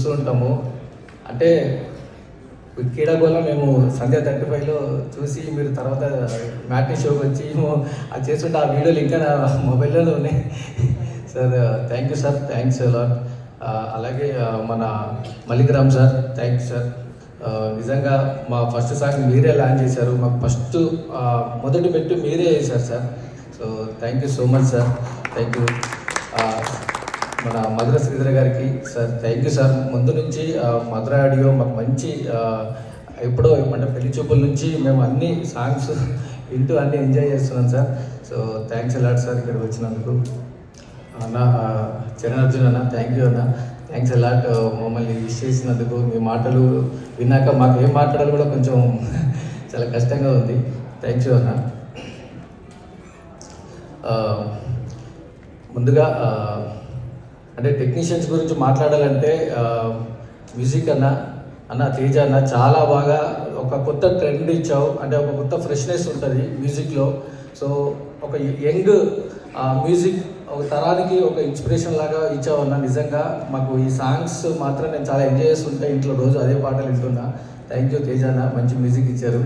చూస్తూ ఉంటాము. అంటే క్రీడాగోళం మేము సంధ్య 35లో చూసి మీరు తర్వాత మ్యాట్నీ షోకి వచ్చి అది చేస్తుంటే ఆ వీడియోలు ఇంకా నా మొబైల్లోనే ఉన్నాయి. Sir thank you sir, thanks a lot. అలాగే మన మల్లికరామ్ సార్, థ్యాంక్స్ సార్. నిజంగా మా ఫస్ట్ సాంగ్ మీరే లాంచ్ చేశారు, మాకు ఫస్ట్ మొదటి పెట్టు మీరే చేశారు sir. So thank you so much sir, thank you. మన మధుర శ్రీధర్ గారికి సార్ థ్యాంక్ యూ సార్. ముందు నుంచి మధుర ఆడియో మాకు మంచి ఎప్పుడో అంటే పెళ్లి చూపుల నుంచి మేము అన్ని సాంగ్స్ వింటూ అన్నీ ఎంజాయ్ చేస్తున్నాం sir. So thanks a lot sir ఇక్కడికి వచ్చినందుకు. అన్న చరణ్ అర్జున్ అన్న, థ్యాంక్ యూ అన్న, థ్యాంక్స్ అలాట్ మమ్మల్ని విష్ చేసినందుకు. మీ మాటలు విన్నాక మాకు ఏం మాట్లాడాలి కూడా కొంచెం చాలా కష్టంగా ఉంది. థ్యాంక్ యూ అన్న. ముందుగా అంటే టెక్నీషియన్స్ గురించి మాట్లాడాలంటే మ్యూజిక్ అన్న తేజ అన్న చాలా బాగా ఒక కొత్త ట్రెండ్ ఇచ్చావు. అంటే ఒక కొత్త ఫ్రెష్నెస్ ఉంటుంది మ్యూజిక్లో. సో ఒక యంగ్ మ్యూజిక్ ఒక తరానికి ఒక ఇన్స్పిరేషన్ లాగా ఇచ్చావు అన్న. నిజంగా మాకు ఈ సాంగ్స్ మాత్రం నేను చాలా ఎంజాయ్ చేస్తుంటా ఇంట్లో, రోజు అదే పాటలు వింటున్నా. థ్యాంక్ యూ తేజ అన్న, మంచి మ్యూజిక్ ఇచ్చారు.